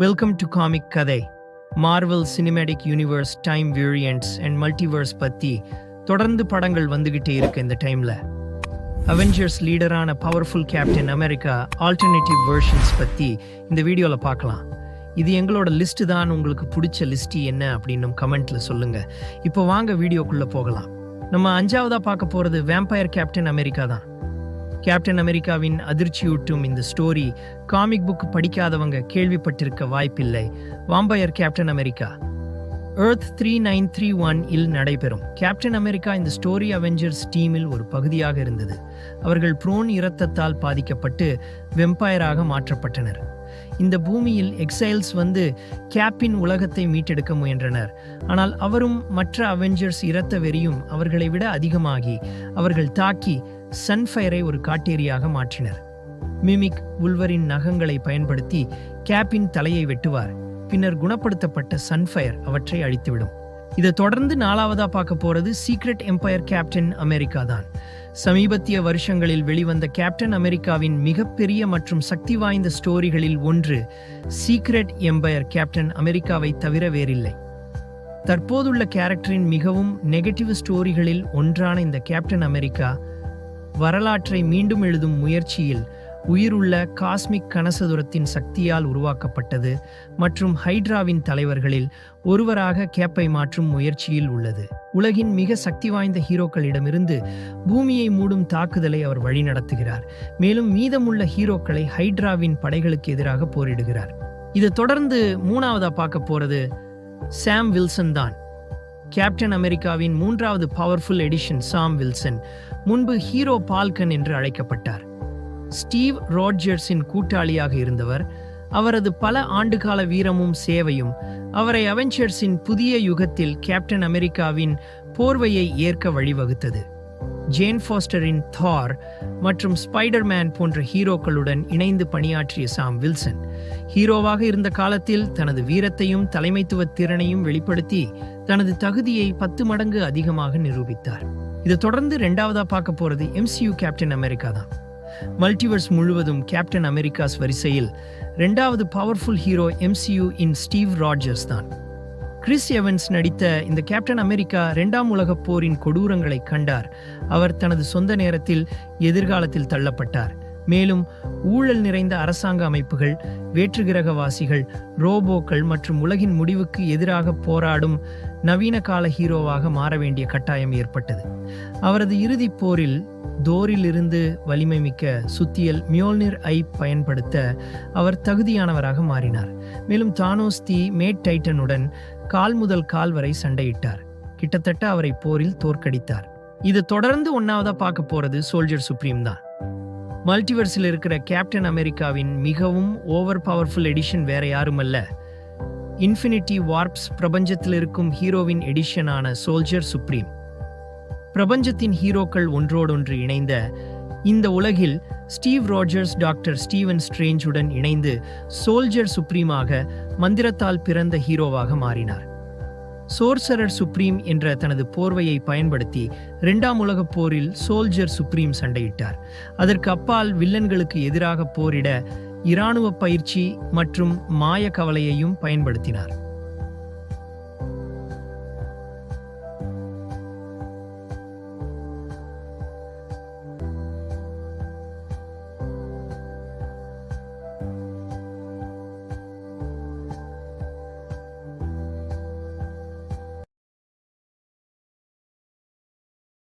Welcome to comic கதை. Marvel cinematic universe, time variants and multiverse பற்றி தொடர்ந்து படங்கள் வந்துகிட்டே இருக்கு. இந்த டைமில் அவெஞ்சர்ஸ் லீடரான powerful Captain America alternative versions பற்றி இந்த வீடியோவில் பார்க்கலாம். இது எங்களோட லிஸ்ட்டு தான். உங்களுக்கு பிடிச்ச லிஸ்ட்டு என்ன அப்படின்னு கமெண்ட்டில் சொல்லுங்கள். இப்போ வாங்க வீடியோக்குள்ளே போகலாம். நம்ம 5ஆவதாக பார்க்க போகிறது வேம்பயர் கேப்டன் அமெரிக்கா தான். கேப்டன் அமெரிக்காவின் அதிர்ச்சியூட்டும் இந்த ஸ்டோரி காமிக் புக் படிக்காதவங்க கேள்விப்பட்டிருக்க வாய்ப்பில்லை. வாம்பயர் கேப்டன் அமெரிக்கா எர்த் 3931 இல் நடைபெறும். கேப்டன் அமெரிக்கா இந்த ஸ்டோரி அவெஞ்சர்ஸ் டீமில் ஒரு பகுதியாக இருந்தது. அவர்கள் ப்ரோன் இரத்தத்தால் பாதிக்கப்பட்டு வெம்பயராக மாற்றப்பட்டனர். இந்த பூமியில் எக்ஸைல்ஸ் வந்து கேப்பின் உலகத்தை மீட்டெடுக்க முயன்றனர். ஆனால் அவரும் மற்ற அவெஞ்சர்ஸ் இரத்த வெறியும் அவர்களை விட அதிகமாகி அவர்கள் தாக்கி சன்ஃபயரை ஒரு காட்டேரியாக மாற்றினர். மிமிக் உல்வரின் நகங்களை பயன்படுத்தி கேப்பின் தலையை வெட்டுவார். பின்னர் குணப்படுத்தப்பட்ட சன்ஃபயர் அவற்றை அழித்துவிடும். இதை தொடர்ந்து 4ஆவதா பார்க்க போறது சீக்ரெட் எம்பயர் கேப்டன் அமெரிக்கா தான். சமீபத்திய வருஷங்களில் வெளிவந்த கேப்டன் அமெரிக்காவின் மிகப்பெரிய மற்றும் சக்தி வாய்ந்த ஸ்டோரிகளில் ஒன்று சீக்ரெட் எம்பயர் கேப்டன் அமெரிக்காவை தவிர வேறில்லை. தற்போதுள்ள கேரக்டரின் மிகவும் நெகட்டிவ் ஸ்டோரிகளில் ஒன்றான இந்த கேப்டன் அமெரிக்கா வரலாற்றை மீண்டும் எழுதும் முயற்சியில் உயிருள்ள காஸ்மிக் கனசதுரத்தின் சக்தியால் உருவாக்கப்பட்டது மற்றும் ஹைட்ராவின் தலைவர்களில் ஒருவராக கேப்பை மாற்றும் முயற்சியில் உள்ளது. உலகின் மிக சக்தி வாய்ந்த ஹீரோக்களிடமிருந்து பூமியை மூடும் தாக்குதலை அவர் வழிநடத்துகிறார். மேலும் மீதமுள்ள ஹீரோக்களை ஹைட்ராவின் படைகளுக்கு எதிராக போரிடுகிறார். இதை தொடர்ந்து 3ஆவதா பார்க்க போறது சாம் வில்சன் தான். கேப்டன் அமெரிக்காவின் 3வது பவர்ஃபுல் எடிஷன் சாம் வில்சன் முன்பு ஹீரோ பால்கன் என்று அழைக்கப்பட்டார். ஸ்டீவ் ராட்ஜர்ஸின் கூட்டாளியாக இருந்தவர். அவரது பல ஆண்டுகால வீரமும் சேவையும் அவரை அவெஞ்சர்ஸின் புதிய யுகத்தில் கேப்டன் அமெரிக்காவின் போர்வையை ஏற்க வழிவகுத்தது. ஜேன் ஃபாஸ்டரின் தார் மற்றும் ஸ்பைடர்மேன் போன்ற ஹீரோக்களுடன் இணைந்து பணியாற்றிய சாம் வில்சன் ஹீரோவாக இருந்த காலத்தில் தனது வீரத்தையும் தலைமைத்துவ திறனையும் வெளிப்படுத்தி தனது தகுதியை 10 மடங்கு அதிகமாக நிரூபித்தார். இதை தொடர்ந்து 2ஆவதா பார்க்க போறது MCU கேப்டன் அமெரிக்கா தான். மல்டிவர்ஸ் முழுவதும் கேப்டன் அமெரிக்காஸ் வரிசையில் 2வது பவர்ஃபுல் ஹீரோ MCU இன் ஸ்டீவ் ராட்ஜர்ஸ் தான். கிறிஸ் எவன்ஸ் நடித்த இந்த கேப்டன் அமெரிக்கா 2ஆம் உலகப் போரின் கொடூரங்களை கண்டார். அவர் தனது சொந்த நேரத்தில் எதிர்காலத்தில் தள்ளப்பட்டார். மேலும் ஊழல் நிறைந்த அரசாங்க அமைப்புகள், வேற்றுகிரகவாசிகள், ரோபோக்கள் மற்றும் உலகின் முடிவுக்கு எதிராக போராடும் நவீன கால ஹீரோவாக மாற வேண்டிய கட்டாயம் ஏற்பட்டது. அவரது இறுதிப் போரில் தோரில் இருந்து வலிமை மிக்க சுத்தியல் மியோல்னிர் ஐ பயன்படுத்த அவர் தகுதியானவராக மாறினார். மேலும் தானோஸ் தி மேட் டைட்டனுடன் கால் முதல் கால் வரை சண்டையிட்டார். கிட்டத்தட்ட அவரை போரில் தோற்கடித்தார். இது தொடர்ந்து 1ஆவதா பார்க்க போறது சோல்ஜர் சுப்ரீம் தான். மல்டிவர்ஸில் இருக்கிற கேப்டன் அமெரிக்காவின் மிகவும் ஓவர் பவர்ஃபுல் எடிஷன் வேற யாருமல்ல, இன்ஃபினிட்டி வார்ப்ஸ் பிரபஞ்சத்தில் இருக்கும் ஹீரோவின் எடிஷனான சோல்ஜர் சுப்ரீம். பிரபஞ்சத்தின் ஹீரோக்கள் ஒன்றோடொன்று இணைந்த இந்த உலகில் ஸ்டீவ் ராட்ஜர்ஸ் டாக்டர் ஸ்டீவன் ஸ்ட்ரேஞ்சுடன் இணைந்து சோல்ஜர் சுப்ரீமாக மந்திரத்தால் பிறந்த ஹீரோவாக மாறினார். சோர்சரர் சுப்ரீம் என்ற தனது போர்வையை பயன்படுத்தி 2ஆம் உலகப் போரில் சோல்ஜர் சுப்ரீம் சண்டையிட்டார். அதற்கு அப்பால் வில்லன்களுக்கு எதிராக போரிட இராணுவ பயிற்சி மற்றும் மாய கவலையையும் பயன்படுத்தினார்.